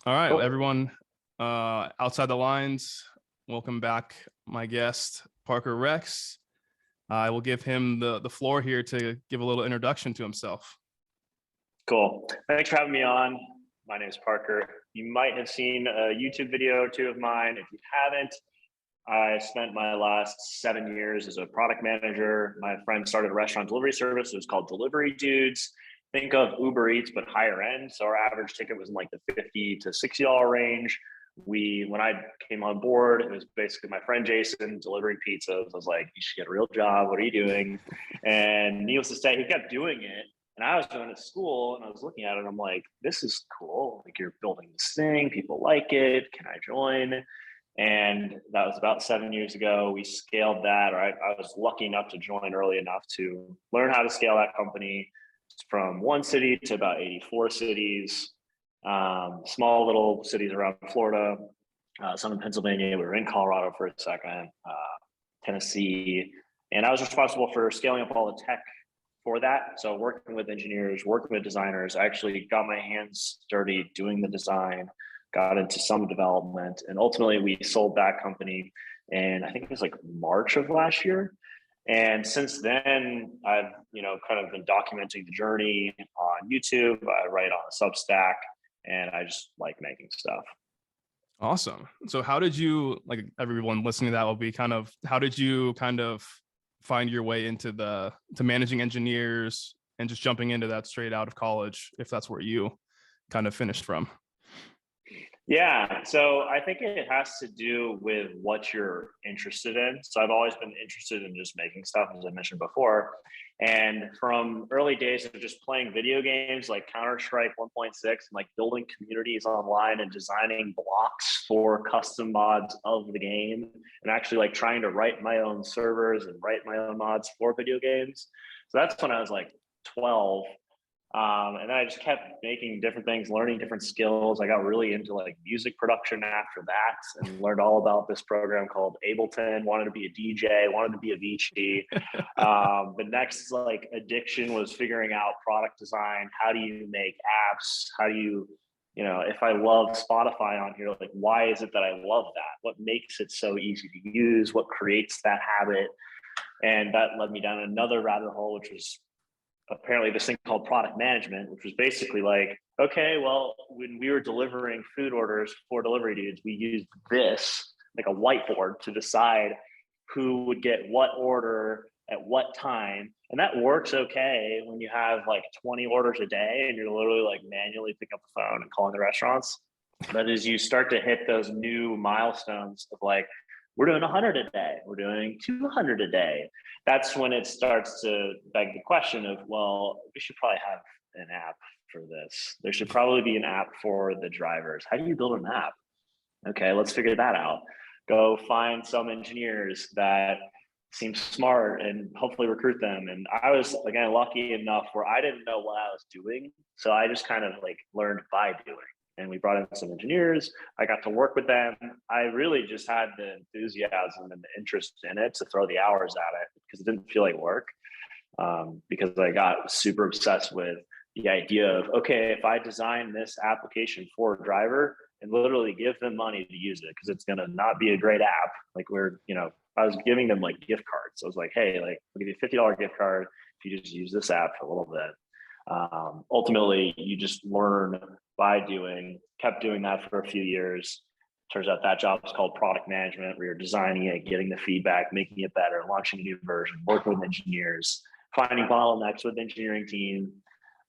All right, Cool. everyone, outside the lines, welcome back, my guest, Parker Rex. I will give him the floor here to give a little introduction to himself. Cool. Thanks for having me on. My name is Parker. You might have seen a YouTube video or two of mine. If you haven't, I spent my last 7 years as a product manager. My friend started a restaurant delivery service. It was called Delivery Dudes. Think of Uber Eats, but higher end. So our average ticket was in like the $50 to $60 range. When I came on board, it was basically my friend Jason delivering pizzas. I was like, you should get a real job. What are you doing? And needless to say, he kept doing it. And I was doing it at school and I was looking at it and I'm like, this is cool. Like, you're building this thing. People like it. Can I join? And that was about 7 years ago. We scaled that, or I was lucky enough to join early enough to learn how to scale that company from one city to about 84 cities, small little cities around Florida, some in Pennsylvania. We were in Colorado for a second, Tennessee. And I was responsible for scaling up all the tech for that. So working with engineers, working with designers, I actually got my hands dirty doing the design, got into some development, and ultimately we sold that company. And I think it was like March of last year. And since then, I've kind of been documenting the journey on YouTube. I write on a Substack, and I just like making stuff. Awesome. So how did you, like everyone listening to that will be how did you kind of find your way into to managing engineers and just jumping into that straight out of college, if that's where you kind of finished from? Yeah, so I think it has to do with what you're interested in. So I've always been interested in just making stuff, as I mentioned before. And from early days of just playing video games like Counter-Strike 1.6 and like building communities online and designing blocks for custom mods of the game, and actually like trying to write my own servers and write my own mods for video games. So that's when I was like 12. And then I just kept making different things, learning different skills. I got really into like music production after that and learned all about this program called Ableton. Wanted to be a DJ, wanted to be a VC. The next like addiction was figuring out product design. How do you make apps? How do you, if I love Spotify on here, like why is it that I love that? What makes it so easy to use? What creates that habit? And that led me down another rabbit hole, which was apparently this thing called product management, which was basically like, okay, well, when we were delivering food orders for Delivery Dudes, we used this, like a whiteboard, to decide who would get what order at what time. And that works okay when you have like 20 orders a day and you're literally like manually picking up the phone and calling the restaurants. But as you start to hit those new milestones of like, we're doing 100 a day, we're doing 200 a day, that's when it starts to beg the question of, well, we should probably have an app for this. There should probably be an app for the drivers. How do you build an app? Okay, let's figure that out. Go find some engineers that seem smart and hopefully recruit them. And I was, again, lucky enough where I didn't know what I was doing. So I just kind of like learned by doing. And we brought in some engineers. I got to work with them. I really just had the enthusiasm and the interest in it to throw the hours at it because it didn't feel like work. Because I got super obsessed with the idea of, okay, if I design this application for a driver and literally give them money to use it, because it's going to not be a great app. Like I was giving them like gift cards. So I was like, hey, like I'll give you a $50 gift card if you just use this app for a little bit. Ultimately, you just learn by doing, kept doing that for a few years. Turns out that job is called product management, where you're designing it, getting the feedback, making it better, launching a new version, working with engineers, finding bottlenecks with the engineering team.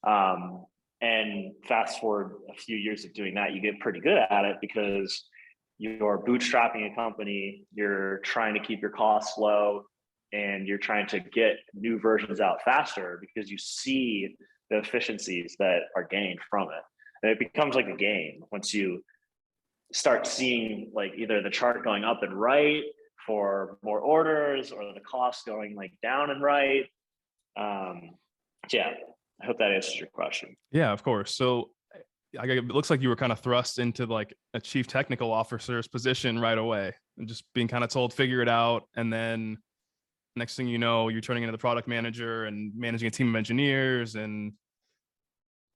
And fast forward a few years of doing that, you get pretty good at it because you're bootstrapping a company, you're trying to keep your costs low, and you're trying to get new versions out faster because you see the efficiencies that are gained from it. And it becomes like a game once you start seeing like either the chart going up and right for more orders or the cost going like down and right. Yeah, I hope that answers your question. Yeah, of course. So it looks like you were kind of thrust into like a chief technical officer's position right away and just being kind of told, figure it out. And then next thing you know, you're turning into the product manager and managing a team of engineers. And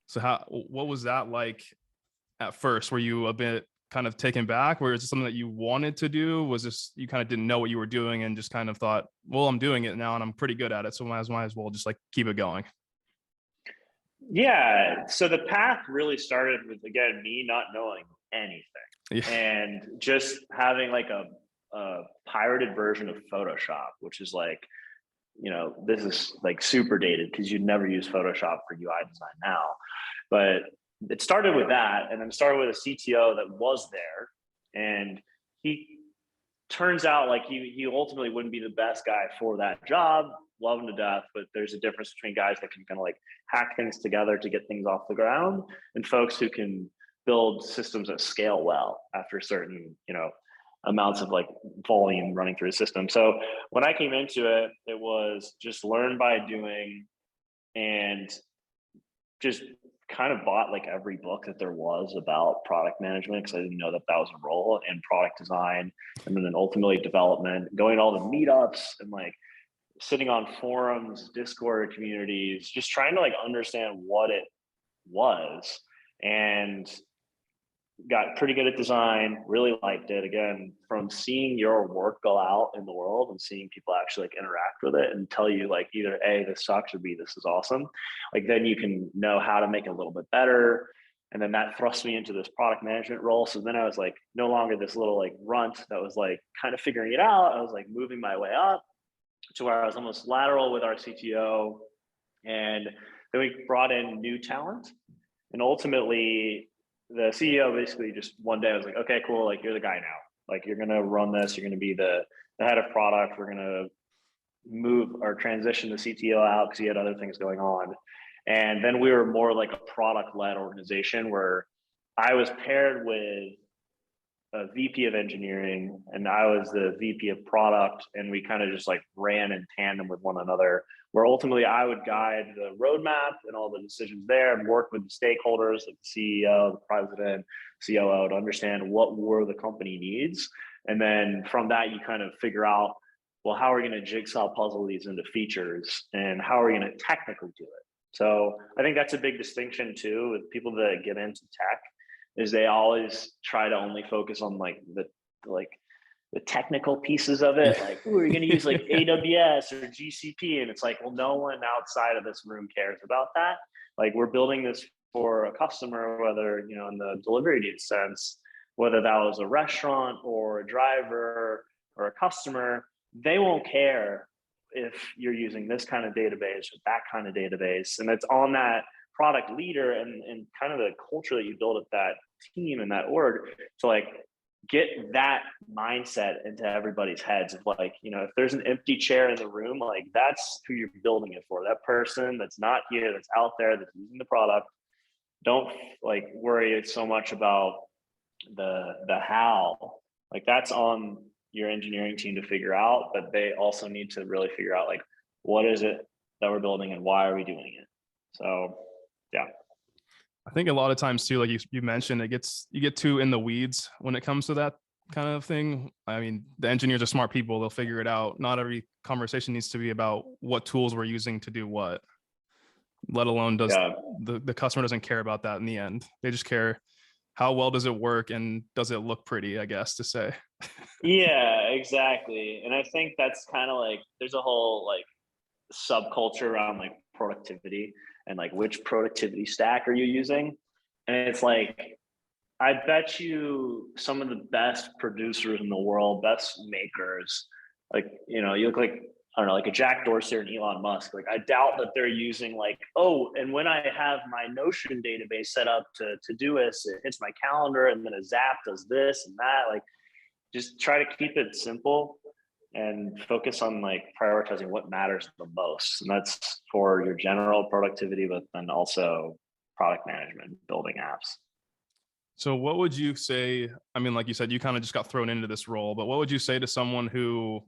so what was that like at first? Were you a bit kind of taken back? Or is it something that you wanted to do? Was this, you kind of didn't know what you were doing and just kind of thought, well, I'm doing it now and I'm pretty good at it, so might as well just like keep it going? Yeah. So the path really started with, again, me not knowing anything Yeah. and just having like a pirated version of Photoshop, which is like, this is like super dated because you'd never use Photoshop for UI design now. But it started with that, and then started with a CTO that was there, and he turns out like he ultimately wouldn't be the best guy for that job. Love him to death, but there's a difference between guys that can kind of like hack things together to get things off the ground, and folks who can build systems that scale well after certain, amounts of like volume running through a system. So when I came into it, it was just learn by doing, and just kind of bought like every book that there was about product management because I didn't know that that was a role, and product design, and then ultimately development, going to all the meetups and like sitting on forums, Discord communities, just trying to like understand what it was, and got pretty good at design, really liked it. Again, from seeing your work go out in the world and seeing people actually like interact with it and tell you like either A, this sucks, or B, this is awesome. Like then you can know how to make it a little bit better. And then that thrust me into this product management role. So then I was like no longer this little like runt that was like kind of figuring it out. I was like moving my way up to where I was almost lateral with our CTO. And then we brought in new talent. And ultimately, the CEO basically just one day was like, okay, cool. Like you're the guy now. Like you're going to run this. You're going to be the head of product. We're going to move or transition the CTO out because he had other things going on. And then we were more like a product led organization where I was paired with a VP of engineering and I was the VP of product. And we kind of just like ran in tandem with one another, where ultimately I would guide the roadmap and all the decisions there and work with the stakeholders, like the CEO, the president, COO, to understand what were the company needs. And then from that, you kind of figure out, well, how are we going to jigsaw puzzle these into features and how are we going to technically do it? So I think that's a big distinction too with people that get into tech, is they always try to only focus on like the technical pieces of it. Yeah. Like, ooh, you're going to use like AWS or GCP. And it's like, well, no one outside of this room cares about that. Like we're building this for a customer, whether, in the delivery needs sense, whether that was a restaurant or a driver or a customer, they won't care if you're using this kind of database or that kind of database. And it's on that product leader and kind of the culture that you build at that team and that org to like get that mindset into everybody's heads of like, if there's an empty chair in the room, like that's who you're building it for. That person that's not here, that's out there, that's using the product. Don't like worry so much about the how. Like that's on your engineering team to figure out, but they also need to really figure out like what is it that we're building and why are we doing it. So yeah. I think a lot of times too, like you mentioned, you get too in the weeds when it comes to that kind of thing. I mean, the engineers are smart people; they'll figure it out. Not every conversation needs to be about what tools we're using to do what. Let alone does the customer doesn't care about that in the end. They just care how well does it work and does it look pretty, I guess to say. Yeah, exactly. And I think that's kind of like there's a whole like subculture around like productivity and like which productivity stack are you using. And it's like I bet you some of the best producers in the world, best makers, like you look like I don't know, like a Jack Dorsey or an Elon Musk. Like I doubt that they're using like, oh, and when I have my Notion database set up to Todoist, it hits my calendar, and then a Zap does this and that. Like just try to keep it simple and focus on like prioritizing what matters the most. And that's for your general productivity, but then also product management, building apps. So what would you say? I mean, like you said, you kind of just got thrown into this role, but what would you say to someone who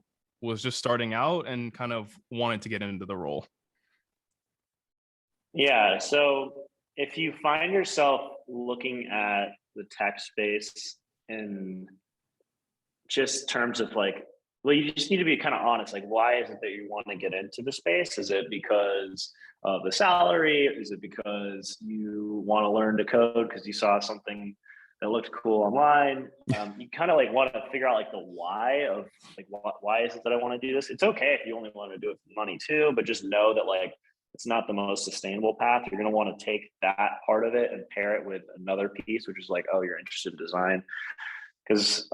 was just starting out and kind of wanted to get into the role? Yeah. So if you find yourself looking at the tech space in just terms of like, well, you just need to be kind of honest. Like, why is it that you want to get into the space? Is it because of the salary? Is it because you want to learn to code because you saw something it looked cool online. You kind of like want to figure out like the why of like why is it that I want to do this? It's okay if you only want to do it for money too, but just know that like it's not the most sustainable path. You're going to want to take that part of it and pair it with another piece, which is like, oh, you're interested in design. Because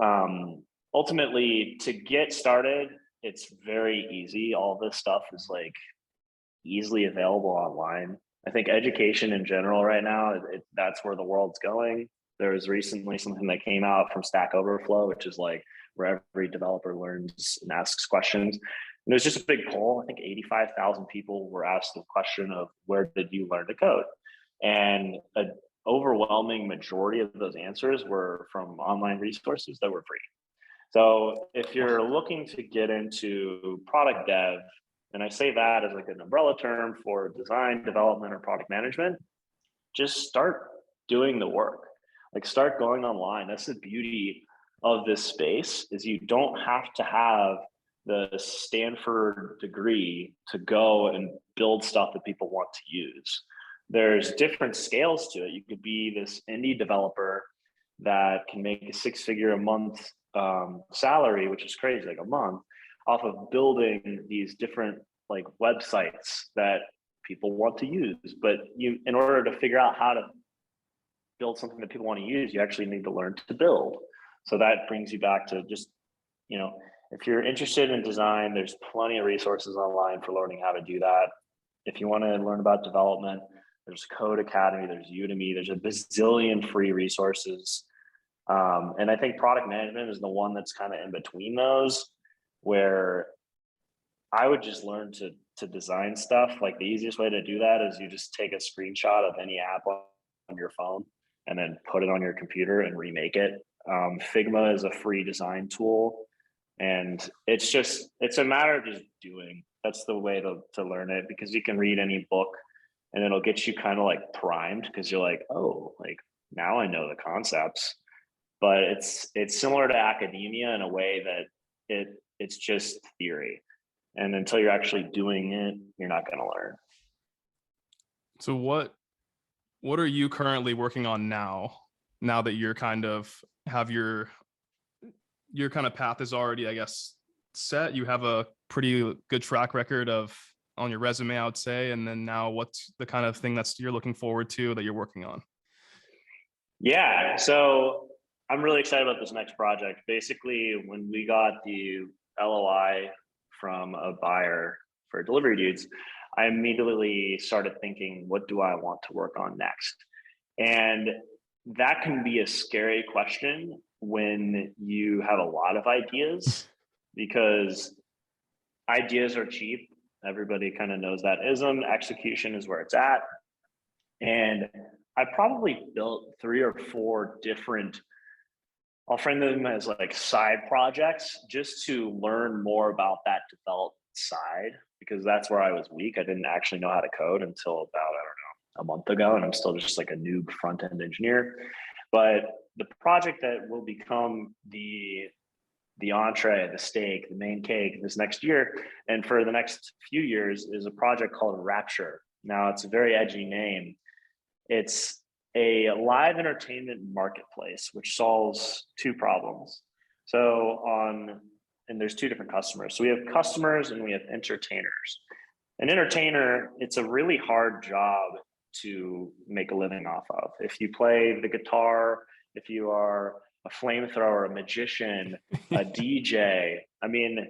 ultimately, to get started, it's very easy. All this stuff is like easily available online. I think education in general right now, that's where the world's going. There was recently something that came out from Stack Overflow, which is like where every developer learns and asks questions. And it was just a big poll. I think 85,000 people were asked the question of where did you learn to code? And an overwhelming majority of those answers were from online resources that were free. So if you're looking to get into product dev, and I say that as like an umbrella term for design, development, or product management, just start doing the work. Like start going online. That's the beauty of this space is you don't have to have the Stanford degree to go and build stuff that people want to use. There's different scales to it. You could be this indie developer that can make a 6-figure a month salary, which is crazy, like a month, off of building these different like websites that people want to use. But you, in order to figure out how to build something that people want to use, you actually need to learn to build. So that brings you back to just, you know, if you're interested in design, there's plenty of resources online for learning how to do that. If you want to learn about development, there's Code Academy, there's Udemy, there's a bazillion free resources. And I think product management is the one that's kind of in between those, where I would just learn to design stuff. Like the easiest way to do that is you just take a screenshot of any app on your phone and then put it on your computer and remake it. Figma is a free design tool. And it's a matter of just doing. That's the way to learn it, because you can read any book and it'll get you kind of like primed, because you're like, oh, like now I know the concepts. But it's similar to academia in a way that it's just theory. And until you're actually doing it, you're not going to learn. So what are you currently working on now that you're kind of have your kind of path is already, I guess, set? You have a pretty good track record on your resume, I would say. And then now what's the kind of thing that's you're looking forward to that you're working on? Yeah. So I'm really excited about this next project. Basically, when we got the LOI from a buyer for Delivery Dudes, I immediately started thinking, what do I want to work on next? And that can be a scary question when you have a lot of ideas, because ideas are cheap. Everybody kind of knows that ism. Execution is where it's at. And I probably built 3 or 4 different, I'll frame them as like side projects, just to learn more about that development side, because that's where I was weak. I didn't actually know how to code until about, I don't know, a month ago. And I'm still just like a noob front-end engineer. But the project that will become the entree, the steak, the main cake this next year, and for the next few years, is a project called Rapture. Now, it's a very edgy name. It's a live entertainment marketplace which solves 2 problems. And there's 2 different customers. So we have customers and we have entertainers. An entertainer, it's a really hard job to make a living off of. If you play the guitar, if you are a flamethrower, a magician, a DJ, I mean,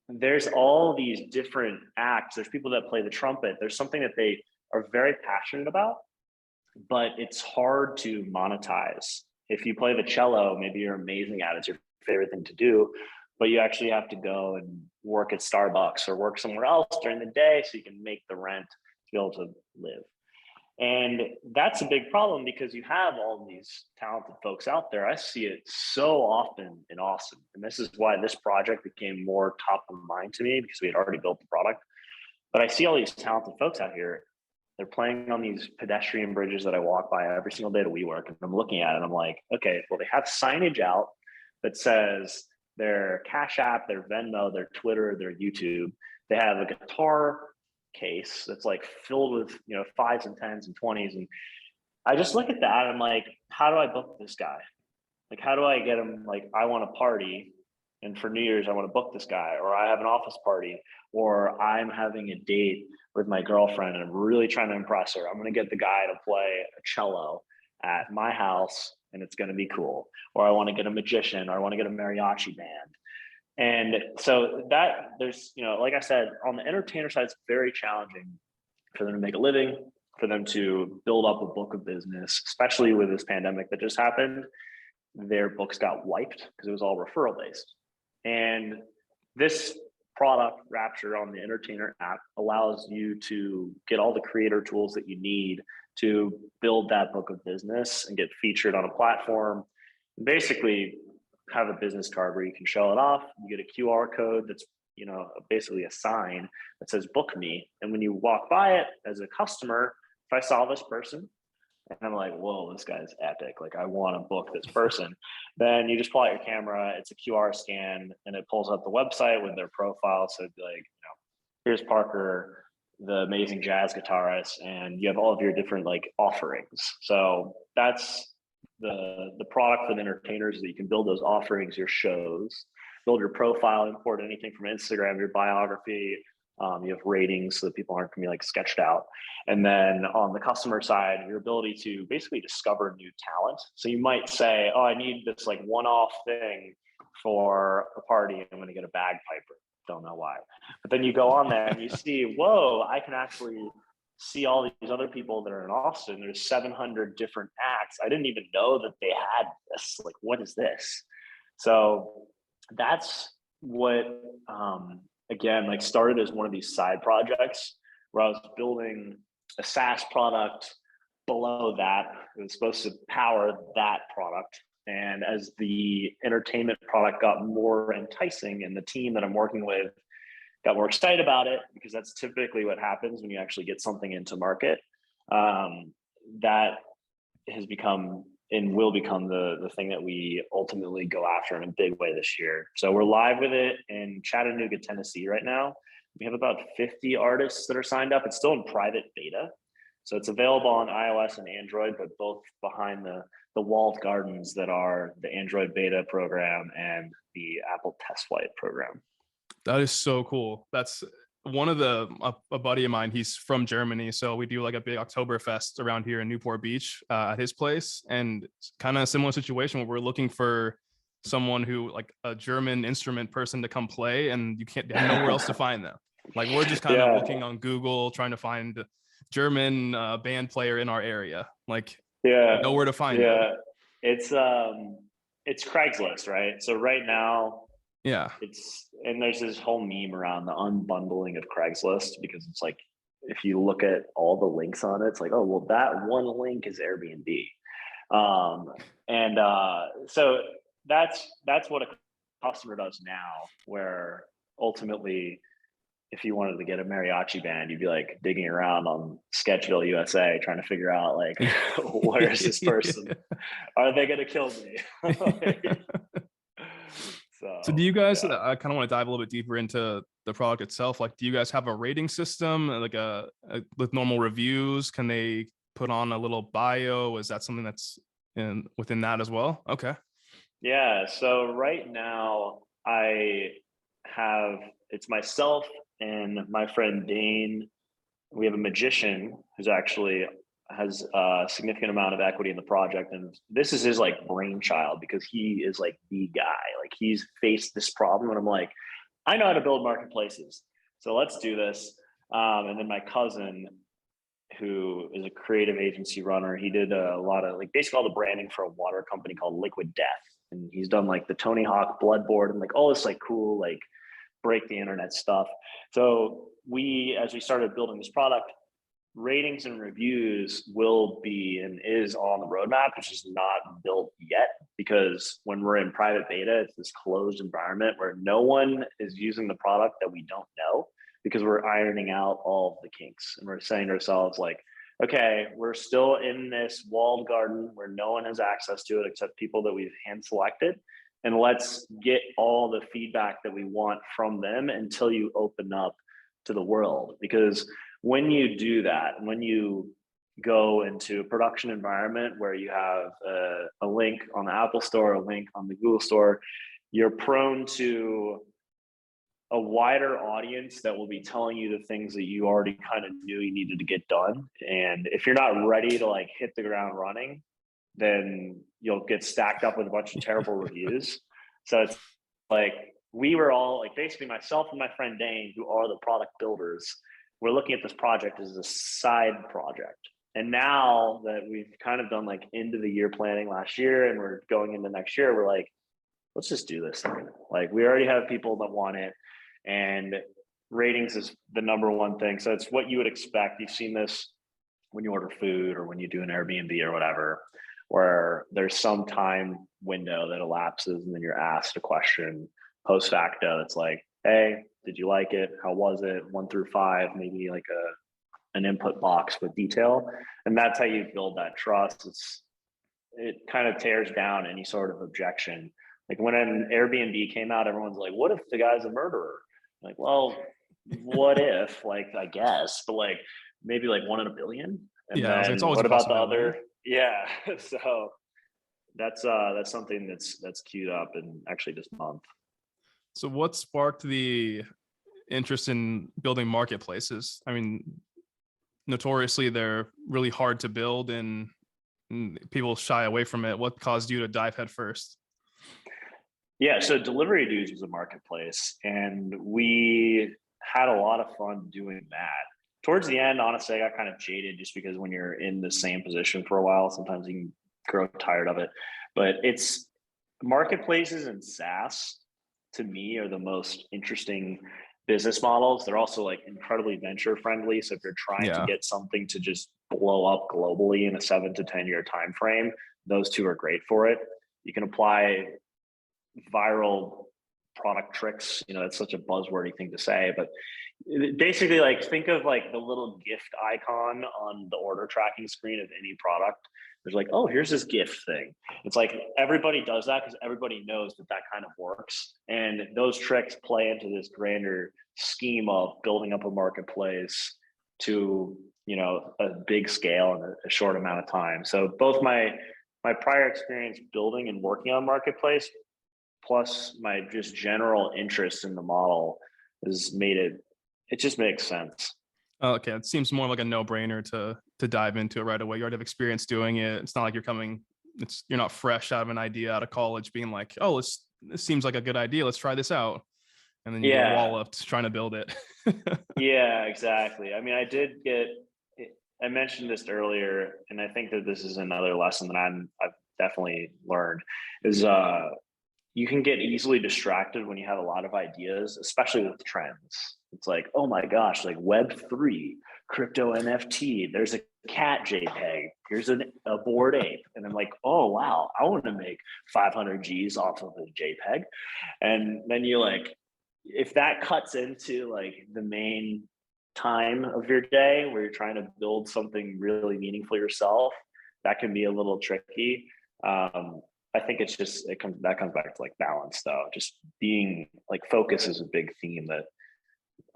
there's all these different acts. There's people that play the trumpet. There's something that they are very passionate about, but it's hard to monetize. If you play the cello, maybe you're amazing at it, it's your favorite thing to do, but you actually have to go and work at Starbucks or work somewhere else during the day so you can make the rent to be able to live. And that's a big problem, because you have all these talented folks out there. I see it so often in Austin. And this is why this project became more top of mind to me, because we had already built the product. But I see all these talented folks out here. They're playing on these pedestrian bridges that I walk by every single day to WeWork. And I'm looking at it and I'm like, okay, well, they have signage out that says their Cash App, their Venmo, their Twitter, their YouTube. They have a guitar case that's like filled with, you know, 5s and 10s and 20s. And I just look at that and I'm like, how do I book this guy? Like, how do I get them? Like, I want a party, and for New Year's, I want to book this guy, or I have an office party, or I'm having a date with my girlfriend and I'm really trying to impress her. I'm going to get the guy to play a cello at my house and it's going to be cool. Or I want to get a magician, or I want to get a mariachi band. And so that there's, like I said, on the entertainer side, it's very challenging for them to make a living, for them to build up a book of business, especially with this pandemic that just happened. Their books got wiped because it was all referral based. And this product, Rapture, on the Entertainer app allows you to get all the creator tools that you need to build that book of business and get featured on a platform. Basically, have a business card where you can show it off. You get a QR code that's basically a sign that says "Book me," and when you walk by it as a customer, if I saw this person and I'm like, whoa, this guy's epic, like I want to book this person, then you just pull out your camera, it's a QR scan, and it pulls up the website with their profile. So it'd be like, here's Parker, the amazing jazz guitarist, and you have all of your different like offerings. So that's the product for the entertainers, is that you can build those offerings, your shows, build your profile, import anything from Instagram, your biography. You have ratings so that people aren't going to be like sketched out. And then on the customer side, your ability to basically discover new talent. So you might say, oh, I need this like one-off thing for a party. I'm going to get a bagpiper. Don't know why. But then you go on there and you see, whoa, I can actually see all these other people that are in Austin. There's 700 different acts. I didn't even know that they had this. Like, what is this? So that's what, again, like started as one of these side projects where I was building a SaaS product below that. It was supposed to power that product. And as the entertainment product got more enticing and the team that I'm working with got more excited about it, because that's typically what happens when you actually get something into market, that has become and will become the thing that we ultimately go after in a big way this year. So we're live with it in Chattanooga, Tennessee right now. We have about 50 artists that are signed up. It's still in private beta. So it's available on iOS and Android, but both behind the walled gardens that are the Android beta program and the Apple test flight program. That is so cool. That's one of a buddy of mine, he's from Germany. So we do like a big Oktoberfest around here in Newport Beach at his place. And it's kind of a similar situation where we're looking for someone who like a German instrument person to come play, and you can't have nowhere else to find them. Like we're just kind of looking on Google, trying to find German band player in our area. Like nowhere to find them. It's Craigslist, right? So right now, and there's this whole meme around the unbundling of Craigslist, because it's like, if you look at all the links on it, it's like, oh, well, that one link is Airbnb. So that's what a customer does now, where ultimately, if you wanted to get a mariachi band, you'd be like digging around on Sketchville, USA, trying to figure out like, where's this person? Are they going to kill me? So do you guys, I kind of want to dive a little bit deeper into the product itself. Like, do you guys have a rating system, like with normal reviews? Can they put on a little bio? Is that something that's within that as well? Okay. Yeah. So right now it's myself and my friend Dane. We have a magician who's actually has a significant amount of equity in the project, and this is his like brainchild, because he is like the guy. Like, he's faced this problem, and I'm like, I know how to build marketplaces, so let's do this. And then my cousin, who is a creative agency runner, he did a lot of like basically all the branding for a water company called Liquid Death, and he's done like the Tony Hawk blood board and like all this like cool like break the internet stuff. So as we started building this product, ratings and reviews will be and is on the roadmap, which is not built yet, because when we're in private beta, it's this closed environment where no one is using the product that we don't know, because we're ironing out all of the kinks. And we're saying to ourselves like, okay, we're still in this walled garden where no one has access to it except people that we've hand selected. And let's get all the feedback that we want from them until you open up to the world. Because when you do that, when you go into a production environment where you have a link on the Apple Store, a link on the Google Store, you're prone to a wider audience that will be telling you the things that you already kind of knew you needed to get done. And if you're not ready to like hit the ground running, then you'll get stacked up with a bunch of terrible reviews. So it's like, we were all like, basically myself and my friend Dane, who are the product builders, we're looking at this project as a side project. And now that we've kind of done like end of the year planning last year and we're going into next year, we're like, let's just do this thing. Like, we already have people that want it, and ratings is the number one thing. So it's what you would expect. You've seen this when you order food or when you do an Airbnb or whatever, where there's some time window that elapses and then you're asked a question post facto that's like, hey, did you like it? How was it? 1 through 5, maybe like an input box with detail. And that's how you build that trust. It kind of tears down any sort of objection. Like when an Airbnb came out, everyone's like, what if the guy's a murderer? Like, well, what if, like, I guess, but like maybe like 1 in a billion. And Yeah, it's then always what a about the possibility. other? Yeah. So that's something that's queued up in actually this month. So what sparked the interest in building marketplaces? I mean, notoriously they're really hard to build and people shy away from it. What caused you to dive headfirst? Yeah, so Delivery Dudes was a marketplace, and we had a lot of fun doing that. Towards the end, honestly, I got kind of jaded just because when you're in the same position for a while, sometimes you can grow tired of it. But it's marketplaces and SaaS to me are the most interesting business models. They're also like incredibly venture friendly. So if you're trying to Yeah. get something to just blow up globally in a 7 to 10 year time frame, those two are great for it. You can apply viral product tricks. You know, it's such a buzzwordy thing to say, but basically, like, think of like the little gift icon on the order tracking screen of any product. There's like, oh, here's this gift thing. It's like everybody does that because everybody knows that that kind of works. And those tricks play into this grander scheme of building up a marketplace to, you know, a big scale in a short amount of time. So both my prior experience building and working on marketplace, plus my just general interest in the model, has made it just makes sense. Okay, it seems more like a no-brainer to dive into it right away. You already have experience doing it. It's not like you're not fresh out of an idea out of college being like, oh, this seems like a good idea. Let's try this out. And then you get Yeah, walloped trying to build it. yeah, exactly. I mean, I mentioned this earlier, and I think that this is another lesson that I've definitely learned is you can get easily distracted when you have a lot of ideas, especially with trends. It's like, oh my gosh, like Web3, crypto NFT, there's a cat JPEG, here's a bored ape. And I'm like, oh wow, I want to make 500 G's off of a JPEG. And then you like, if that cuts into like the main time of your day where you're trying to build something really meaningful yourself, that can be a little tricky. I think it's just that comes back to like balance though. Just being like focus is a big theme that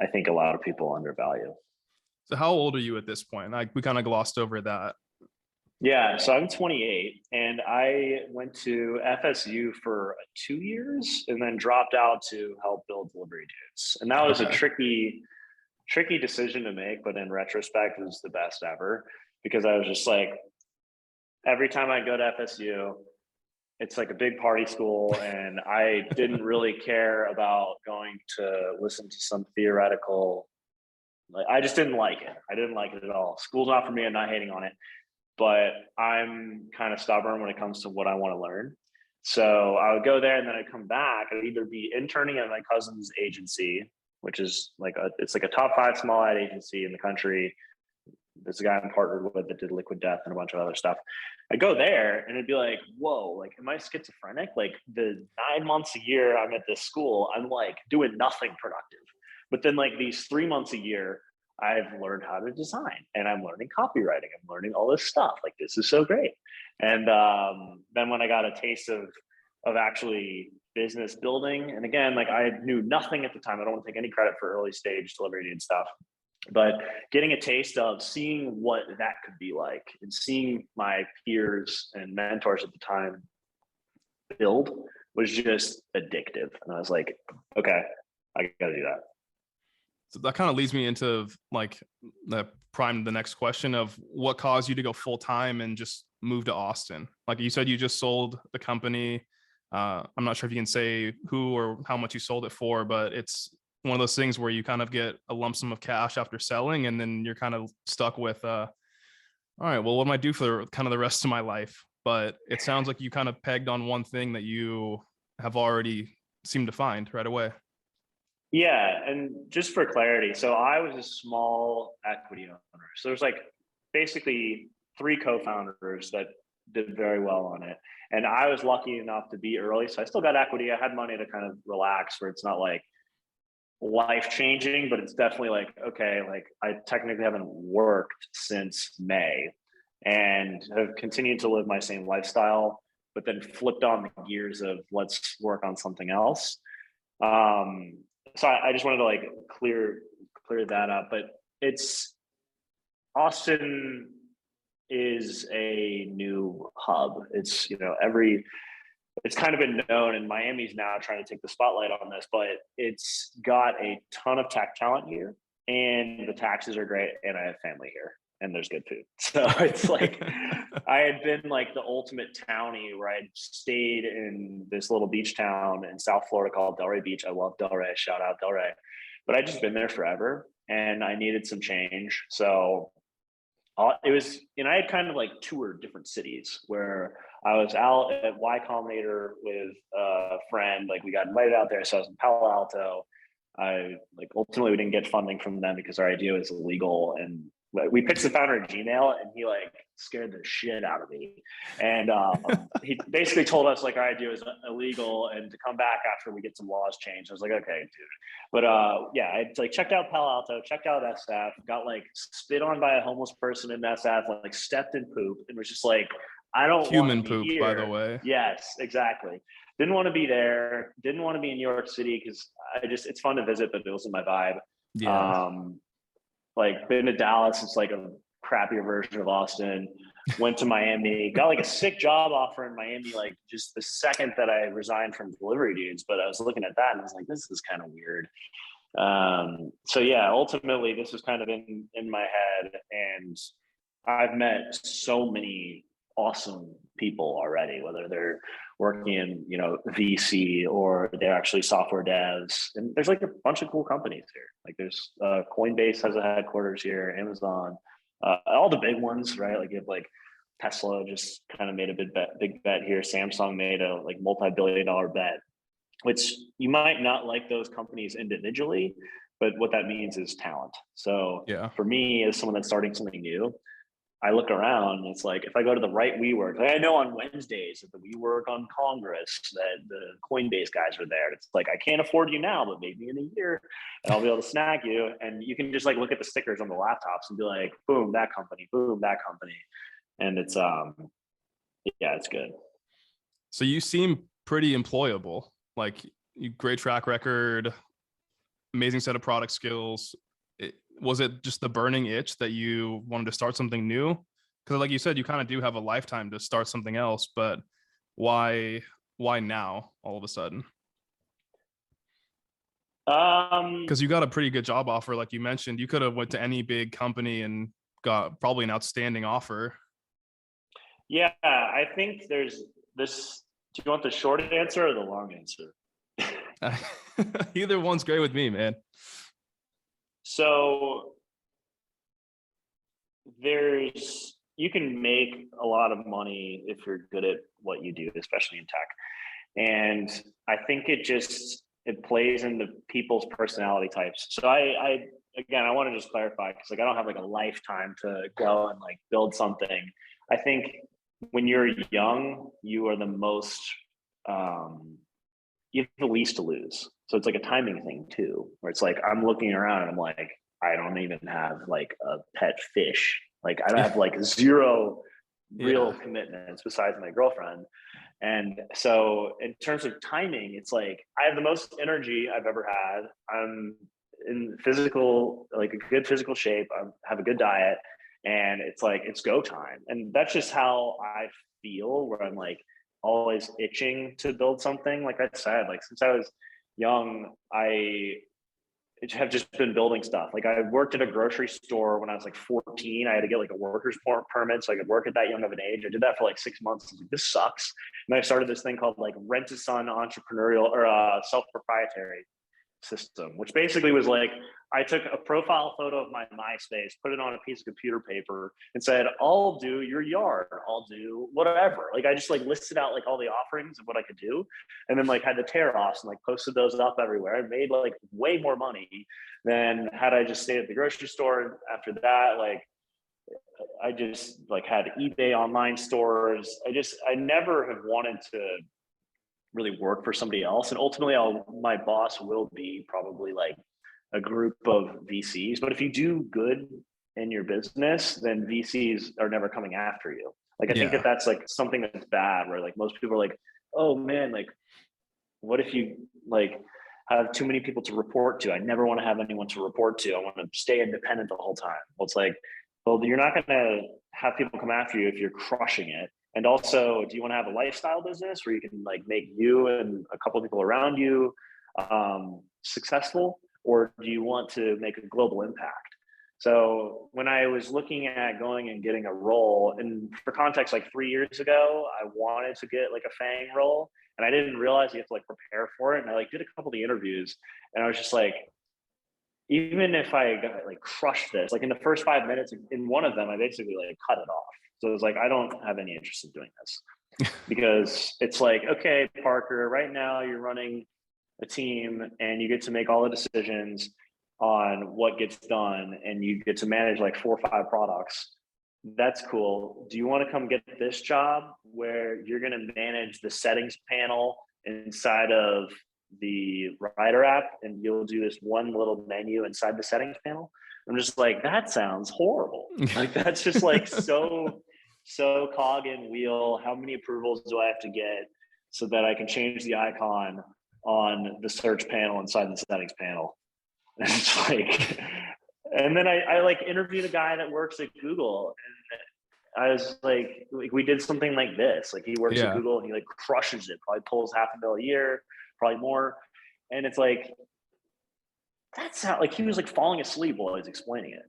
I think a lot of people undervalue. So how old are you at this point? Like we kind of glossed over that. Yeah, so I'm 28 and I went to FSU for 2 years and then dropped out to help build Delivery Dudes. And that was a Okay. tricky decision to make, but in retrospect, it was the best ever because I was just like, every time I go to FSU, it's like a big party school, and I didn't really care about going to listen to some theoretical. Like, I just didn't like it. I didn't like it at all. School's not for me. I'm not hating on it, but I'm kind of stubborn when it comes to what I want to learn. So I would go there, and then I'd come back. I'd either be interning at my cousin's agency, which is like it's like a top 5 small ad agency in the country. There's a guy I'm partnered with that did Liquid Death and a bunch of other stuff. I go there and it'd be like, whoa, like, am I schizophrenic? Like the 9 months a year I'm at this school, I'm like doing nothing productive. But then like these 3 months a year, I've learned how to design and I'm learning copywriting. I'm learning all this stuff. Like this is so great. And then when I got a taste of actually business building, and again, like I knew nothing at the time. I don't want to take any credit for early stage delivery and stuff. But getting a taste of seeing what that could be like and seeing my peers and mentors at the time build was just addictive. And I was like, okay, I got to do that. So that kind of leads me into like the next question of what caused you to go full time and just move to Austin. Like you said, you just sold the company. I'm not sure if you can say who or how much you sold it for, but it's one of those things where you kind of get a lump sum of cash after selling, and then you're kind of stuck with, all right, well, what am I do for kind of the rest of my life? But it sounds like you kind of pegged on one thing that you have already seemed to find right away. Yeah, and just for clarity, so I was a small equity owner. So there's like basically three co-founders that did very well on it. And I was lucky enough to be early. So I still got equity. I had money to kind of relax where it's not like life changing, but it's definitely like, okay, like I technically haven't worked since May and have continued to live my same lifestyle, but then flipped on the gears of let's work on something else. So I just wanted to like clear that up, but it's Austin is a new hub. It's, you know, it's kind of been known, and Miami's now trying to take the spotlight on this, but it's got a ton of tech talent here and the taxes are great. And I have family here and there's good food. So it's like, I had been like the ultimate townie where I stayed in this little beach town in South Florida called Delray Beach. I love Delray, shout out Delray, but I just been there forever and I needed some change. So it was, you know, I had kind of like toured different cities where I was out at Y Combinator with a friend. Like we got invited out there. So I was in Palo Alto. I like ultimately we didn't get funding from them because our idea was illegal. And we pitched the founder of Gmail and he like scared the shit out of me. And he basically told us like our idea was illegal and to come back after we get some laws changed. I was like, okay, dude. But yeah, I like checked out Palo Alto, checked out SF, got like spit on by a homeless person in SF, like stepped in poop and was just like, I don't want to Human be poop, here. by the way. Yes, exactly. Didn't want to be there. Didn't want to be in New York City because it's fun to visit, but it wasn't my vibe. Yeah. Like been to Dallas, it's like a crappier version of Austin. Went to Miami, got like a sick job offer in Miami, like just the second that I resigned from Delivery Dudes. But I was looking at that and I was like, this is kind of weird. So yeah, ultimately this was kind of in my head, and I've met so many awesome people already, whether they're working in, you know, VC or they're actually software devs. And there's like a bunch of cool companies here. Like there's Coinbase has a headquarters here, Amazon, all the big ones, right? Like you have like Tesla just kind of made a big bet here. Samsung made a like multi-billion-dollar bet, which you might not like those companies individually, but what that means is talent. So Yeah. for me, as someone that's starting something new, I look around and it's like, if I go to the right WeWork, like I know on Wednesdays at the WeWork on Congress that the Coinbase guys are there. It's like, I can't afford you now, but maybe in a year and I'll be able to snag you. And you can just like look at the stickers on the laptops and be like, boom, that company, boom, that company. And it's, yeah, it's good. So you seem pretty employable. Like you great track record, amazing set of product skills. Was it just the burning itch that you wanted to start something new? Because like you said, you kind of do have a lifetime to start something else, but why now all of a sudden? Because you got a pretty good job offer, like you mentioned. You could have went to any big company and got probably an outstanding offer. Yeah, I think there's this. Do you want the short answer or the long answer? Either one's great with me, man. So you can make a lot of money if you're good at what you do, especially in tech. And I think it plays into people's personality types. So I again, I want to just clarify because like I don't have like a lifetime to go and like build something. I think when you're young, you are the most you have the least to lose. So it's like a timing thing too, where it's like I'm looking around and I'm like, I don't even have like a pet fish. Like I don't have like zero real commitments besides my girlfriend. And so in terms of timing, it's like I have the most energy I've ever had. I'm in physical, like a good physical shape. I have a good diet, and it's like, it's go time. And that's just how I feel, where I'm like always itching to build something. Like I said, like since I was young, I have just been building stuff. Like I worked at a grocery store when I was like 14. I had to get like a worker's permit so I could work at that young of an age. I did that for like 6 months. I was like, this sucks. And I started this thing called like Rent a Son entrepreneurial or self-proprietary system, which basically was like, I took a profile photo of my MySpace, put it on a piece of computer paper, and said, I'll do your yard, I'll do whatever. Like I just like listed out like all the offerings of what I could do, and then like had the tear offs and like posted those up everywhere. I made like way more money than had I just stayed at the grocery store. After that, like I just like had eBay online stores. I never have wanted to really work for somebody else. And ultimately my boss will be probably like a group of VCs. But if you do good in your business, then VCs are never coming after you. Like I think that that's like something that's bad, where like most people are like, oh man, like what if you like have too many people to report to? I never want to have anyone to report to. I want to stay independent the whole time. Well, it's like, well, you're not going to have people come after you if you're crushing it. And also, do you want to have a lifestyle business where you can like make you and a couple of people around you successful, or do you want to make a global impact? So when I was looking at going and getting a role, and for context, like 3 years ago, I wanted to get like a FANG role, and I didn't realize you have to like prepare for it. And I like did a couple of the interviews, and I was just like, even if I got like crushed this, like in the first 5 minutes in one of them, I basically like cut it off. So it was like, I don't have any interest in doing this, because it's like, okay, Parker, right now you're running a team and you get to make all the decisions on what gets done, and you get to manage like 4 or 5 products. That's cool. Do you want to come get this job where you're going to manage the settings panel inside of the Rider app, and you'll do this one little menu inside the settings panel? I'm just like, that sounds horrible. Like that's just like so cog in wheel. How many approvals do I have to get so that I can change the icon on the search panel inside the settings panel? And it's like, and then I like interviewed a guy that works at Google, and I was like, we did something like this. Like he works at Google and he like crushes it, probably pulls $500,000 a year, probably more. And it's like, that's not like, he was like falling asleep while I was explaining it.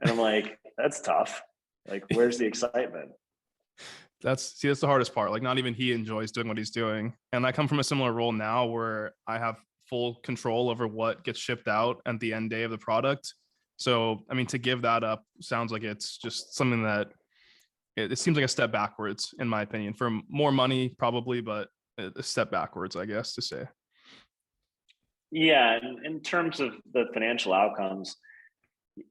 And I'm like, that's tough. Like, where's the excitement? That's the hardest part. Like not even he enjoys doing what he's doing. And I come from a similar role now where I have full control over what gets shipped out at the end day of the product. So, I mean, to give that up sounds like it's just something that it seems like a step backwards, in my opinion, for more money probably, but a step backwards, I guess, to say. Yeah. In terms of the financial outcomes,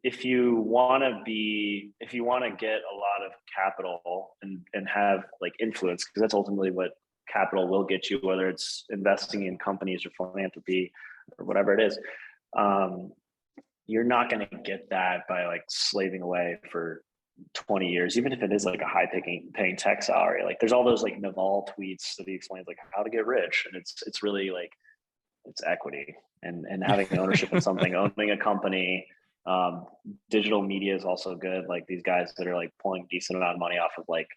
if you want to get a lot of capital and have like influence, because that's ultimately what capital will get you, whether it's investing in companies or philanthropy or whatever it is, you're not going to get that by like slaving away for 20 years, even if it is like a high paying tech salary. Like there's all those like Naval tweets that he explains like how to get rich, and it's really like, it's equity and having ownership in something, owning a company. Digital media is also good. Like these guys that are like pulling decent amount of money off of like,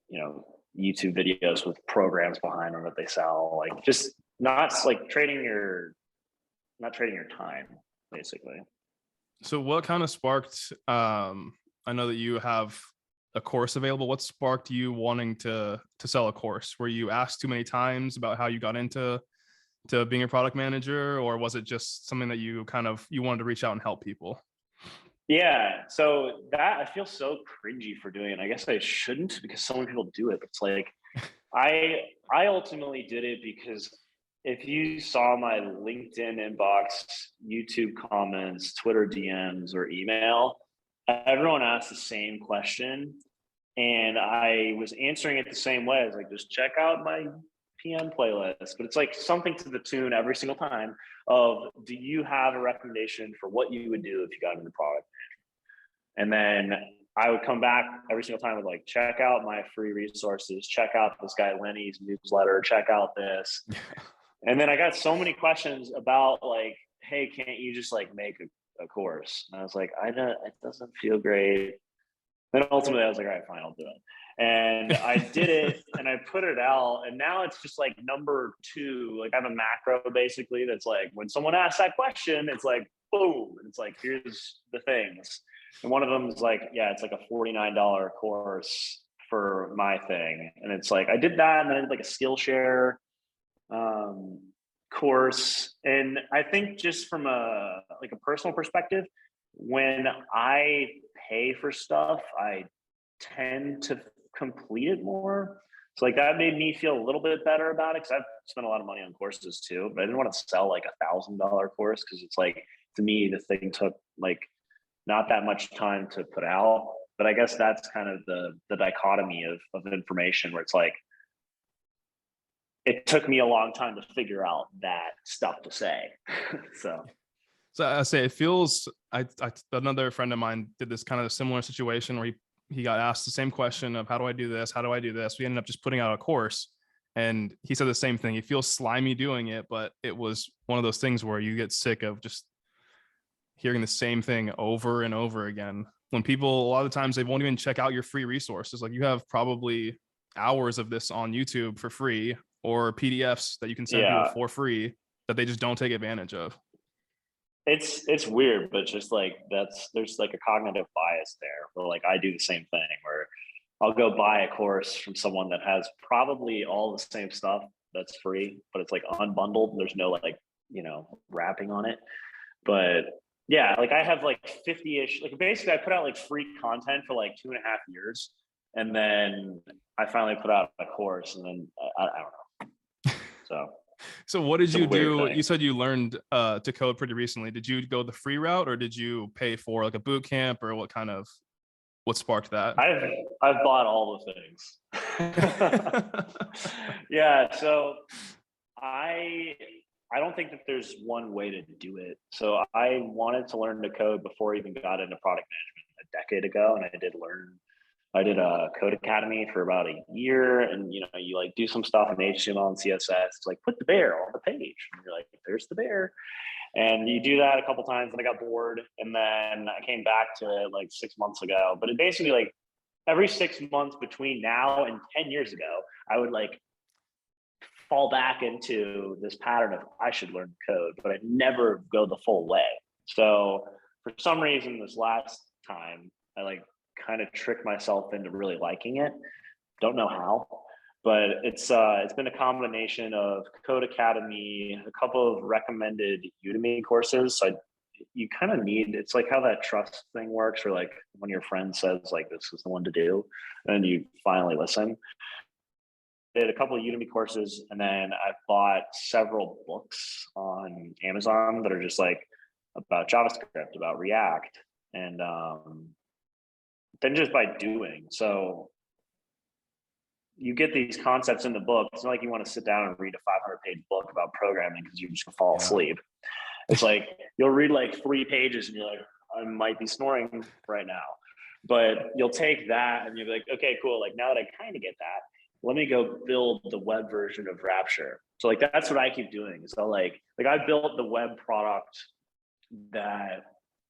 you know, YouTube videos with programs behind them that they sell, like just not trading your time, basically. So what kind of sparked, I know that you have a course available. What sparked you wanting to sell a course? Were you asked too many times about how you got into being a product manager, or was it just something that you wanted to reach out and help people? Yeah, so that I feel so cringy for doing it. I guess I shouldn't, because so many people do it. It's like I ultimately did it because if you saw my LinkedIn inbox, YouTube comments, Twitter DMs, or email, everyone asked the same question, and I was answering it the same way. I was like, just check out my PM playlist. But it's like something to the tune every single time of, do you have a recommendation for what you would do if you got into product management? And then I would come back every single time with like, check out my free resources, check out this guy Lenny's newsletter, check out this. And then I got so many questions about like, hey, can't you just like make a course? And I was like, I don't, it doesn't feel great. Then ultimately I was like, all right, fine, I'll do it. And I did it and I put it out. And now it's just like number two. Like I have a macro basically that's like when someone asks that question, it's like, boom. And it's like, here's the things. And one of them is like, yeah, it's like a $49 course for my thing. And it's like, I did that and then I did like a Skillshare course. And I think just from a like a personal perspective, when I pay for stuff, I tend to complete it more. So like that made me feel a little bit better about it because I've spent a lot of money on courses too, but I didn't want to sell like $1,000 course because it's like to me the thing took like not that much time to put out. But I guess that's kind of the dichotomy of information where it's like it took me a long time to figure out that stuff to say. So I say it feels. Another friend of mine did this kind of similar situation where he got asked the same question of how do I do this? How do I do this? We ended up just putting out a course, and he said the same thing. He feels slimy doing it, but it was one of those things where you get sick of just hearing the same thing over and over again. When people, a lot of times, they won't even check out your free resources. Like you have probably hours of this on YouTube for free or PDFs that you can send people yeah, for free that they just don't take advantage of. it's weird, but just like there's like a cognitive bias there. Where like I do the same thing where I'll go buy a course from someone that has probably all the same stuff that's free, but it's like unbundled. There's no like, wrapping on it. But yeah, like I have like 50-ish, like basically I put out like free content for like 2.5 years. And then I finally put out a course and then I don't know. So So what did it's a you weird do? You thing. said you learned to code pretty recently. Did you go the free route or did you pay for like a boot camp or what sparked that? I've I've bought all the things. Yeah, so I I don't think that there's one way to do it. So I wanted to learn to code before I even got into product management a decade ago, and I did a code academy for about a year, and you like do some stuff in HTML and CSS. It's like put the bear on the page, and you're like, there's the bear, and you do that a couple times, and I got bored, and then I came back to it like 6 months ago. But it basically like every 6 months between now and 10 years ago, I would like fall back into this pattern of I should learn code, but I'd never go the full way. So for some reason, this last time, I like kind of tricked myself into really liking it. Don't know how, but it's been a combination of Code Academy, a couple of recommended Udemy courses. So you kind of need, it's like how that trust thing works, or like when your friend says like this is the one to do, and you finally listen. Did a couple of Udemy courses, and then I bought several books on Amazon that are just like about JavaScript, about React, and then just by doing. So you get these concepts in the book. It's not like you want to sit down and read a 500-page book about programming because you're just gonna fall asleep. It's like you'll read like 3 pages and you're like, I might be snoring right now. But you'll take that and you'll be like, okay, cool. Like now that I kind of get that, let me go build the web version of Rapture. So like that's what I keep doing. So like I built the web product that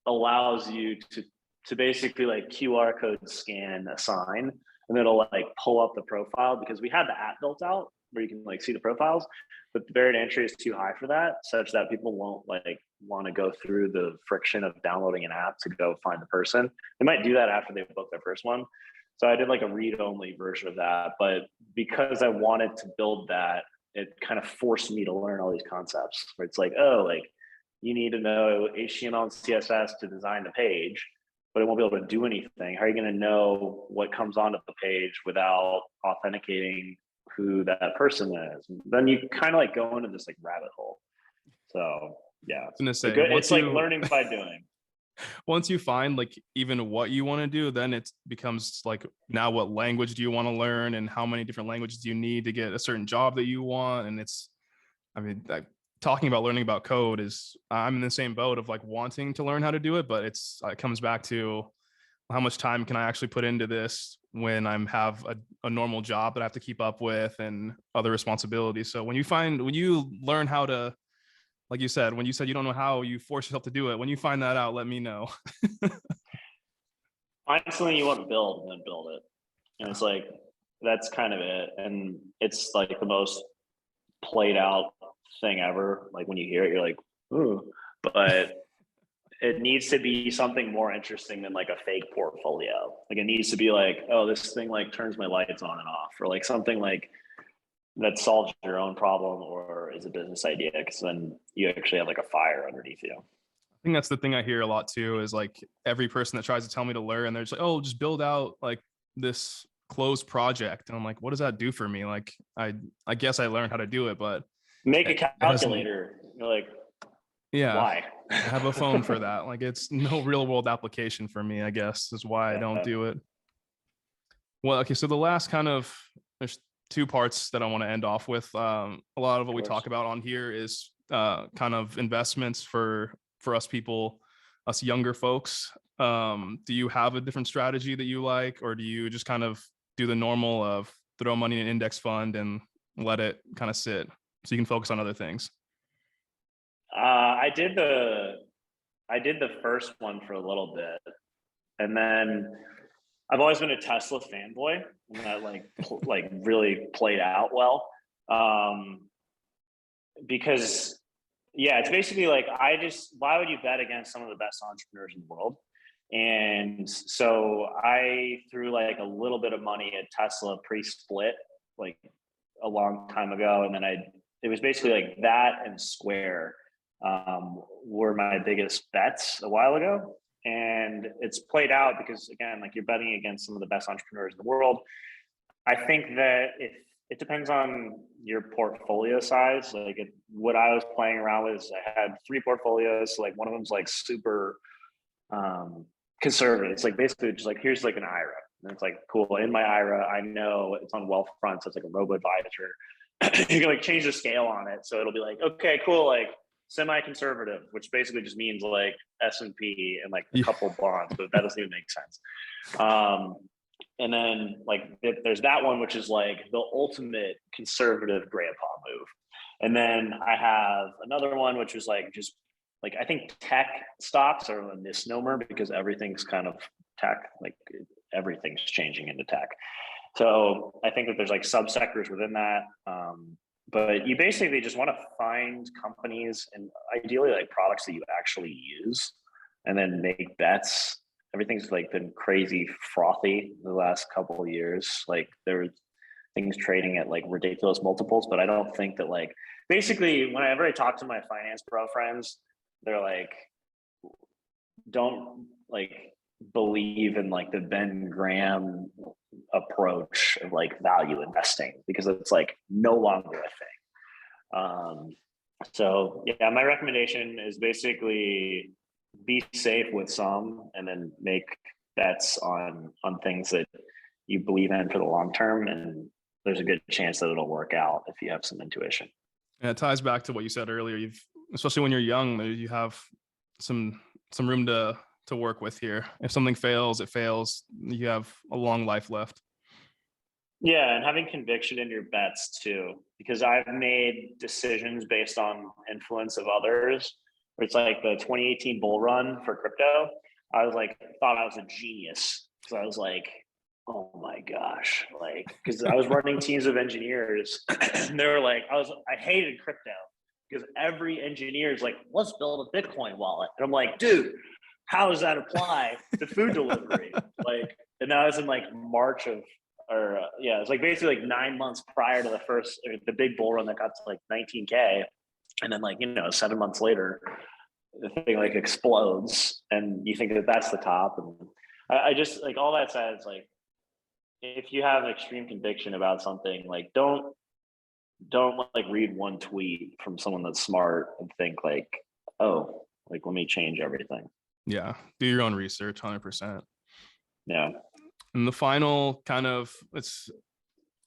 allows you to basically like QR code scan a sign, and it'll like pull up the profile, because we had the app built out where you can like see the profiles, but the barrier to entry is too high for that, such that people won't like want to go through the friction of downloading an app to go find the person. They might do that after they book their first one. So I did like a read-only version of that, but because I wanted to build that, it kind of forced me to learn all these concepts where it's like, oh, like you need to know HTML and CSS to design the page, but it won't be able to do anything. How are you going to know what comes onto the page without authenticating who that person is? And then you kind of like go into this like rabbit hole. So yeah, it's like learning by doing. Once you find like even what you want to do, then it becomes like, now what language do you want to learn and how many different languages do you need to get a certain job that you want? And talking about learning about code is, I'm in the same boat of like wanting to learn how to do it, but it comes back to how much time can I actually put into this when I have a normal job that I have to keep up with and other responsibilities. So when you learn how to like you said, when you said you don't know how, you force yourself to do it. When you find that out, let me know. Find something you want to build and then build it. And it's like, that's kind of it. And it's like the most played out thing ever. Like when you hear it, you're like, ooh, but it needs to be something more interesting than like a fake portfolio. Like it needs to be like, oh, this thing like turns my lights on and off, or like something like that solves your own problem or is a business idea. Cause then you actually have like a fire underneath you. I think that's the thing I hear a lot too, is like every person that tries to tell me to learn, they're just like, oh, just build out like this closed project. And I'm like, what does that do for me? Like, I guess I learned how to do it, but Make a it hasn't, calculator. You're like, yeah, why? I have a phone for that. Like it's no real world application for me, I guess is why I don't do it. Well, okay. So the last kind of, there's two parts that I want to end off with. A lot of what we talk about on here is kind of investments for us people, us younger folks. Do you have a different strategy that you like, or do you just kind of do the normal of throw money in an index fund and let it kind of sit so you can focus on other things? I did the first one for a little bit, and then I've always been a Tesla fanboy, and that like really played out well. Because yeah, it's basically like why would you bet against some of the best entrepreneurs in the world? And so I threw like a little bit of money at Tesla pre-split, like a long time ago, and then it was basically like that and Square were my biggest bets a while ago. And it's played out because again, like you're betting against some of the best entrepreneurs in the world. I think that if it depends on your portfolio size. Like what I was playing around with is I had three portfolios. So like one of them's like super conservative. It's like basically just like here's like an IRA. And it's like cool. In my IRA, I know it's on Wealthfront, so it's like a robo advisor. You can like change the scale on it, so it'll be like okay, cool, like semi-conservative, which basically just means like S&P and like a couple bonds, but that doesn't even make sense. And then like there's that one, which is like the ultimate conservative grandpa move. And then I have another one, which was like just like I think tech stocks are a misnomer because everything's kind of tech, like everything's changing into tech. So I think that there's like subsectors within that. But you basically just want to find companies and ideally like products that you actually use and then make bets. Everything's like been crazy frothy the last couple of years. Like there's things trading at like ridiculous multiples, but I don't think that like basically whenever I talk to my finance bro friends, they're like, don't like believe in like the Ben Graham approach of like value investing because it's like no longer a thing. So yeah, my recommendation is basically be safe with some and then make bets on things that you believe in for the long term, and there's a good chance that it'll work out if you have some intuition. And it ties back to what you said earlier. You've, especially when you're young, you have some room to work with here. If something fails, it fails. You have a long life left. Yeah, and having conviction in your bets too, because I've made decisions based on influence of others. It's like the 2018 bull run for crypto. I was like, thought I was a genius. So I was like, oh my gosh, like, because I was running teams of engineers, and they were like, I hated crypto because every engineer is like, let's build a Bitcoin wallet, and I'm like, dude, how does that apply to food delivery? Like, and that was in like March of yeah, it's like basically like 9 months prior to the big bull run that got to like 19K. And then like, 7 months later, the thing like explodes and you think that that's the top. And I just like all that says, like, if you have extreme conviction about something, like don't like read one tweet from someone that's smart and think like, oh, like, let me change everything. Yeah. Do your own research, 100%. Yeah. And the final kind of, it's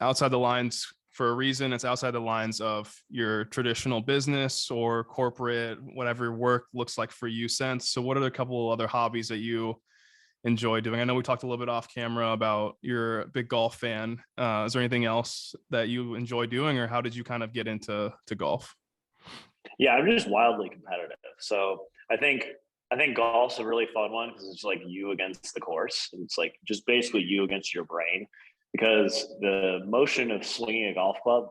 outside the lines for a reason. It's outside the lines of your traditional business or corporate, whatever work looks like for you since. So what are the couple other hobbies that you enjoy doing? I know we talked a little bit off camera about you're a big golf fan. Is there anything else that you enjoy doing, or how did you kind of get into golf? Yeah, I'm just wildly competitive. So I think golf's a really fun one because it's like you against the course. It's like just basically you against your brain because the motion of swinging a golf club,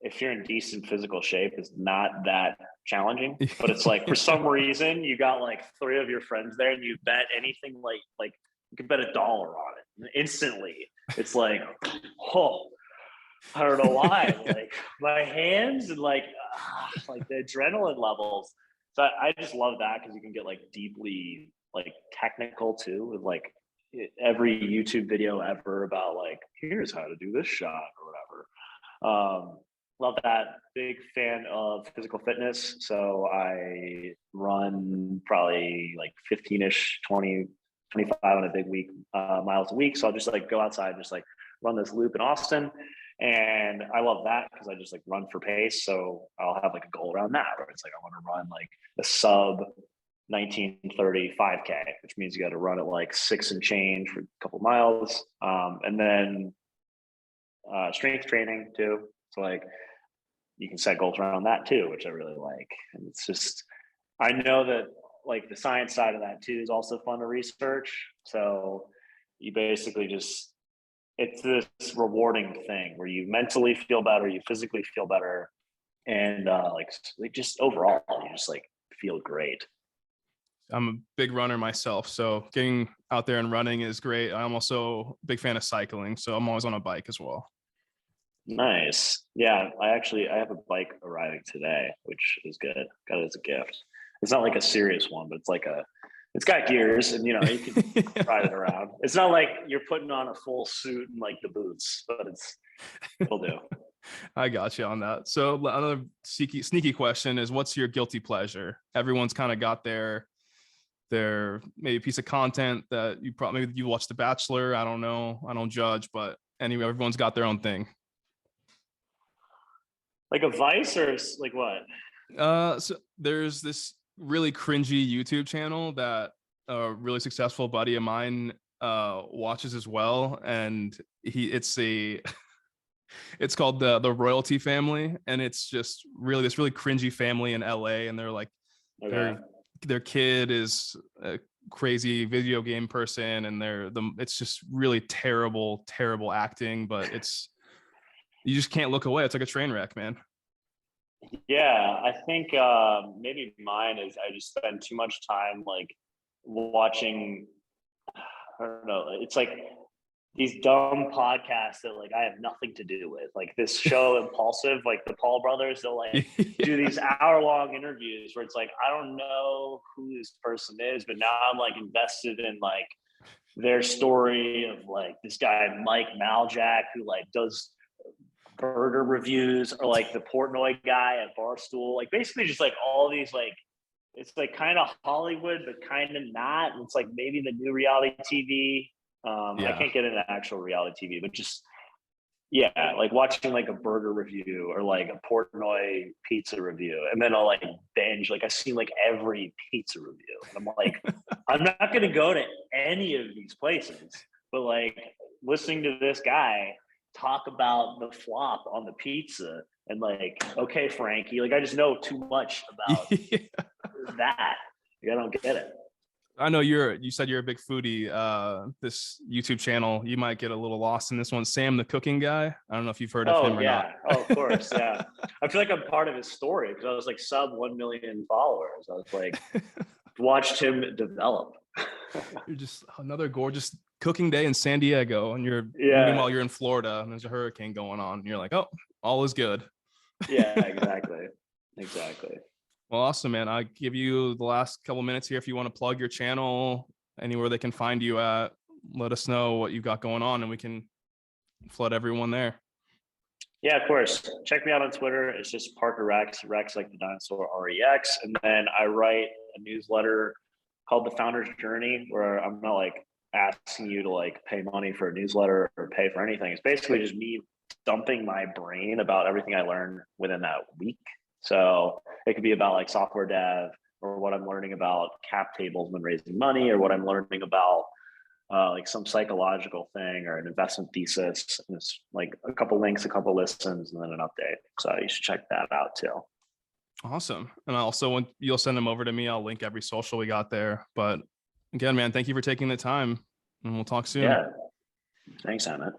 if you're in decent physical shape, is not that challenging. But it's like for some reason you got like three of your friends there and you bet anything like you could bet $1 on it and instantly. It's like, oh, I don't know why. Like my hands and like the adrenaline levels. So I just love that because you can get like deeply like technical too with like every YouTube video ever about like here's how to do this shot or whatever. Love that. Big fan of physical fitness. So I run probably like 15-ish, 20, 25 on a big week, miles a week. So I'll just like go outside and just like run this loop in Austin. And I love that because I just like run for pace. So I'll have like a goal around that where it's like I want to run like a sub 19:30 5K, which means you got to run at like 6 and change for a couple miles. And then strength training too. So like you can set goals around that too, which I really like. And it's just, I know that like the science side of that too is also fun to research. So you basically just, it's this rewarding thing where you mentally feel better, you physically feel better, and like just overall, you just like feel great. I'm a big runner myself, so getting out there and running is great. I'm also a big fan of cycling, so I'm always on a bike as well. Nice. Yeah, I have a bike arriving today, which is good. Got it as a gift. It's not like a serious one, but it's got gears and you can ride it around. It's not like you're putting on a full suit and like the boots, but it'll do. I got you on that. So another sneaky question is, what's your guilty pleasure? Everyone's kind of got their maybe piece of content that you probably, maybe you watch The Bachelor. I don't know. I don't judge, but anyway, everyone's got their own thing. Like a vice or like what? So there's this really cringy YouTube channel that a really successful buddy of mine watches as well, and it's called the Royalty Family, and it's just really this really cringy family in LA, and they're like Okay. their kid is a crazy video game person, and it's just really terrible acting, but you just can't look away. It's like a train wreck, man. Yeah, I think maybe mine is I just spend too much time like watching. I don't know. It's like these dumb podcasts that like I have nothing to do with. Like this show Impulsive, like the Paul brothers, they'll like do these hour-long interviews where it's like I don't know who this person is, but now I'm like invested in like their story of like this guy Mike Maljack who like does burger reviews, or like the Portnoy guy at Barstool, like basically just like all these like it's like kind of Hollywood but kind of not. And it's like maybe the new reality TV. I Yeah. can't get into actual reality TV, but just yeah, like watching like a burger review or like a Portnoy pizza review, and then I'll like binge. Like I've seen like every pizza review, and I'm like, I'm not gonna go to any of these places, but like listening to this guy talk about the flop on the pizza and like, okay, Frankie, like I just know too much about Yeah. that. Like, I don't get it. I know you said you're a big foodie. This YouTube channel, you might get a little lost in this one. Sam, the cooking guy. I don't know if you've heard of him Oh or not. yeah. Oh, of course. Yeah. I feel like I'm part of his story because I was like sub 1 million followers. I was like, watched him develop. You're just another gorgeous cooking day in San Diego, and Yeah. meanwhile you're in Florida and there's a hurricane going on. And you're like, oh, all is good. Yeah, exactly. Exactly. Well, awesome, man. I give you the last couple minutes here if you want to plug your channel, anywhere they can find you at. Let us know what you've got going on, and we can flood everyone there. Yeah, of course. Check me out on Twitter. It's just Parker Rex, Rex like the dinosaur, REX. And then I write a newsletter called The Founder's Journey, where I'm not like asking you to like pay money for a newsletter or pay for anything. It's basically just me dumping my brain about everything I learned within that week. So it could be about like software dev, or what I'm learning about cap tables when raising money, or what I'm learning about like some psychological thing or an investment thesis. And it's like a couple links, a couple listens, and then an update. So you should check that out too. Awesome. And also, when you'll send them over to me, I'll link every social we got there. But again, man, thank you for taking the time, and we'll talk soon. Yeah. Thanks, Emmett.